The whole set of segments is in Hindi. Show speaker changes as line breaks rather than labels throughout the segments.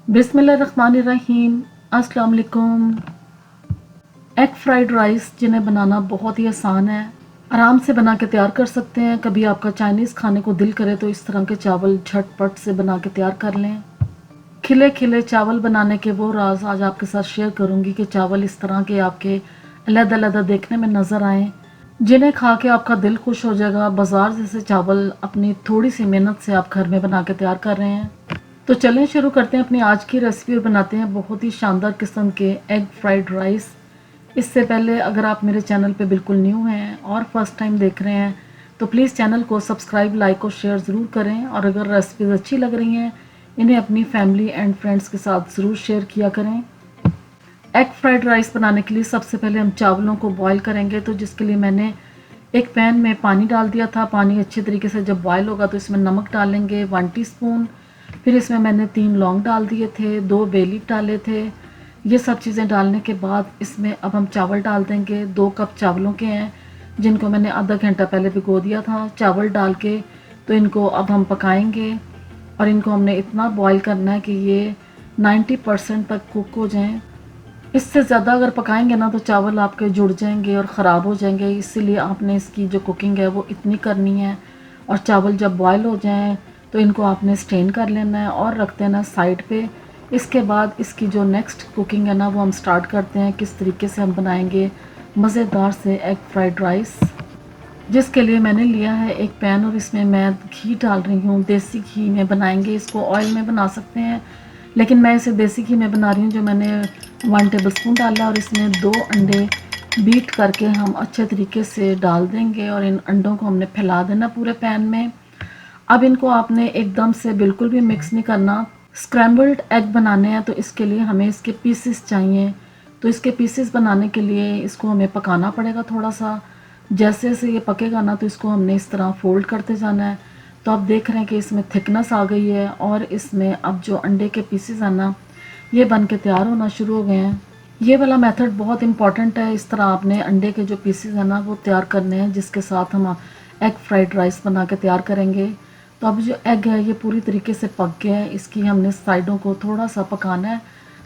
बिस्मिल्लाहिर्रहमानिर्रहीम। अस्सलाम वालेकुम। एग फ्राइड राइस जिन्हें बनाना बहुत ही आसान है, आराम से बना के तैयार कर सकते हैं। कभी आपका चाइनीज़ खाने को दिल करे तो इस तरह के चावल झटपट से बना के तैयार कर लें। खिले खिले चावल बनाने के वो राज आज आपके साथ शेयर करूंगी कि चावल इस तरह के आपके अलग-अलग देखने में नज़र आएँ, जिन्हें खा के आपका दिल खुश हो जाएगा। बाज़ार जैसे चावल अपनी थोड़ी सी मेहनत से आप घर में बना के तैयार कर रहे हैं। तो चलें शुरू करते हैं अपनी आज की रेसिपी और बनाते हैं बहुत ही शानदार किस्म के एग फ्राइड राइस। इससे पहले अगर आप मेरे चैनल पे बिल्कुल न्यू हैं और फर्स्ट टाइम देख रहे हैं तो प्लीज़ चैनल को सब्सक्राइब, लाइक और शेयर ज़रूर करें। और अगर रेसिपीज़ अच्छी लग रही हैं इन्हें अपनी फैमिली एंड फ्रेंड्स के साथ ज़रूर शेयर किया करें। एग फ्राइड राइस बनाने के लिए सबसे पहले हम चावलों को बॉईल करेंगे, तो जिसके लिए मैंने एक पैन में पानी डाल दिया था। पानी अच्छे तरीके से जब बॉयल होगा तो इसमें नमक डालेंगे 1 टीस्पून। फिर इसमें मैंने 3 लौंग डाल दिए थे, 2 बे लीफ डाले थे। ये सब चीज़ें डालने के बाद इसमें अब हम चावल डाल देंगे। 2 कप चावलों के हैं जिनको मैंने आधा घंटा पहले भिगो दिया था। चावल डाल के तो इनको अब हम पकाएंगे और इनको हमने इतना बॉईल करना है कि ये 90% तक कुक हो जाएं। इससे ज़्यादा अगर पकाएंगे ना तो चावल आपके जुड़ जाएंगे और ख़राब हो जाएंगे, इसीलिए आपने इसकी जो कुकिंग है वो इतनी करनी है। और चावल जब बॉयल हो जाएं तो इनको आपने स्ट्रेन कर लेना है और रख देना साइड पे। इसके बाद इसकी जो नेक्स्ट कुकिंग है ना वो हम स्टार्ट करते हैं, किस तरीके से हम बनाएंगे मज़ेदार से एग फ्राइड राइस। जिसके लिए मैंने लिया है एक पैन और इसमें मैं घी डाल रही हूँ। देसी घी में बनाएंगे, इसको ऑयल में बना सकते हैं लेकिन मैं इसे देसी घी में बना रही हूँ। जो मैंने 1 टेबलस्पून डाला और इसमें 2 अंडे बीट करके हम अच्छे तरीके से डाल देंगे और इन अंडों को हमने फैला देना पूरे पैन में। अब इनको आपने एकदम से बिल्कुल भी मिक्स नहीं करना। स्क्रैम्बल्ड एग बनाने हैं तो इसके लिए हमें इसके पीसेस चाहिए। तो इसके पीसेस बनाने के लिए इसको हमें पकाना पड़ेगा थोड़ा सा। जैसे जैसे ये पकेगा ना तो इसको हमने इस तरह फोल्ड करते जाना है। तो आप देख रहे हैं कि इसमें थिकनेस आ गई है और इसमें अब जो अंडे के पीसेस हैं ना ये बन के तैयार होना शुरू हो गए हैं। ये वाला मेथड बहुत इंपॉर्टेंट है। इस तरह आपने अंडे के जो पीसेस हैं ना वो तैयार करने हैं, जिसके साथ हम एग फ्राइड राइस बना के तैयार करेंगे। तो अब जो एग है ये पूरी तरीके से पक गया है। इसकी हमने साइडों को थोड़ा सा पकाना है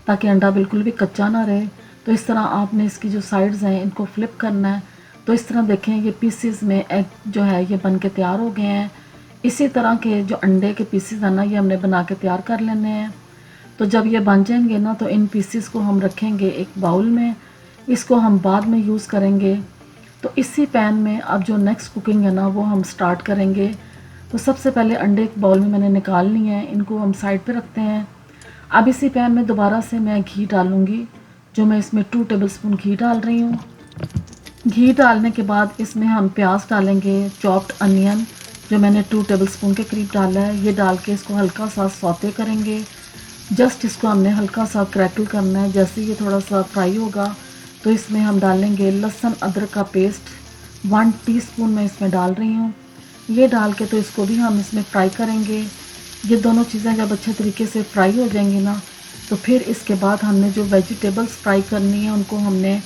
ताकि अंडा बिल्कुल भी कच्चा ना रहे। तो इस तरह आपने इसकी जो साइड्स हैं इनको फ्लिप करना है। तो इस तरह देखें ये पीसेस में एग जो है ये बन के तैयार हो गए हैं। इसी तरह के जो अंडे के पीसेस हैं ना ये हमने बना के तैयार कर लेने हैं। तो जब ये बन जाएंगे ना तो इन पीसेस को हम रखेंगे एक बाउल में, इसको हम बाद में यूज़ करेंगे। तो इसी पैन में अब जो नेक्स्ट कुकिंग है ना वो हम स्टार्ट करेंगे। तो सबसे पहले अंडे एक बाउल में मैंने निकाल लिए हैं, इनको हम साइड पे रखते हैं। अब इसी पैन में दोबारा से मैं घी डालूँगी, जो मैं इसमें 2 टेबलस्पून घी डाल रही हूँ। घी डालने के बाद इसमें हम प्याज डालेंगे, चॉप्ड अनियन जो मैंने 2 टेबलस्पून के करीब डाला है। ये डाल के इसको हल्का सा सौते करेंगे। जस्ट इसको हमने हल्का सा क्रैकल करना है। जैसे ये थोड़ा सा फ्राई होगा तो इसमें हम डालेंगे लहसुन अदरक का पेस्ट 1 टीस्पून मैं इसमें डाल रही हूँ। ये डाल के तो इसको भी हम इसमें फ्राई करेंगे। ये दोनों चीज़ें जब अच्छे तरीके से फ्राई हो जाएंगी ना तो फिर इसके बाद हमने जो वेजिटेबल्स फ्राई करनी है उनको हमने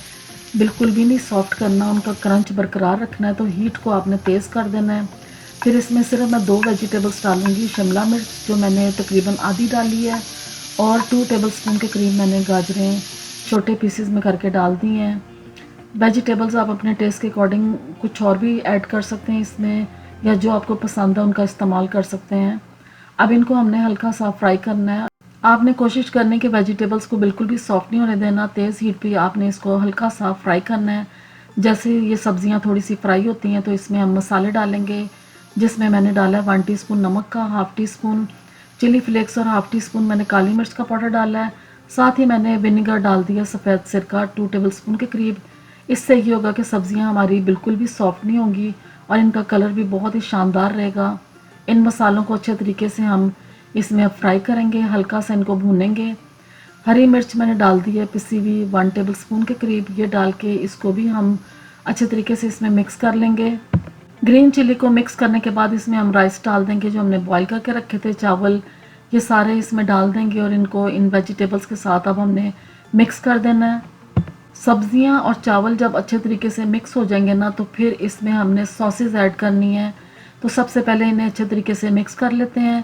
बिल्कुल भी नहीं सॉफ्ट करना, उनका क्रंच बरकरार रखना है। तो हीट को आपने तेज़ कर देना है। फिर इसमें सिर्फ मैं 2 वेजिटेबल्स डालूँगी। शिमला मिर्च जो मैंने तकरीबन आधी डाली है और 2 टेबलस्पून के करीब मैंने गाजरें छोटे पीसेस में करके डाल दी हैं। वेजिटेबल्स आप अपने टेस्ट के अकॉर्डिंग कुछ और भी ऐड कर सकते हैं इसमें, या जो आपको पसंद है उनका इस्तेमाल कर सकते हैं। अब इनको हमने हल्का सा फ्राई करना है। आपने कोशिश करनी कि वेजिटेबल्स को बिल्कुल भी सॉफ्ट नहीं होने देना, तेज़ हीट पे आपने इसको हल्का सा फ्राई करना है। जैसे ये सब्जियां थोड़ी सी फ्राई होती हैं तो इसमें हम मसाले डालेंगे, जिसमें मैंने डाला है 1 टीस्पून नमक का, 1/2 टीस्पून चिली फ्लेक्स और 1/2 टीस्पून मैंने काली मिर्च का पाउडर डाला है। साथ ही मैंने विनेगर डाल दिया सफ़ेद सिरका 2 टेबलस्पून के करीब। इससे ये होगा कि सब्जियां हमारी बिल्कुल भी सॉफ्ट नहीं होंगी और इनका कलर भी बहुत ही शानदार रहेगा। इन मसालों को अच्छे तरीके से हम इसमें फ्राई करेंगे, हल्का सा इनको भूनेंगे। हरी मिर्च मैंने डाल दी है पिसी हुई 1 टेबलस्पून के करीब। ये डाल के इसको भी हम अच्छे तरीके से इसमें मिक्स कर लेंगे। ग्रीन चिली को मिक्स करने के बाद इसमें हम राइस डाल देंगे जो हमने बॉईल करके रखे थे, चावल ये सारे इसमें डाल देंगे और इनको इन वेजिटेबल्स के साथ अब हमने मिक्स कर देना है। सब्जियां और चावल जब अच्छे तरीके से मिक्स हो जाएंगे ना तो फिर इसमें हमने सॉसेज ऐड करनी है। तो सबसे पहले इन्हें अच्छे तरीके से मिक्स कर लेते हैं।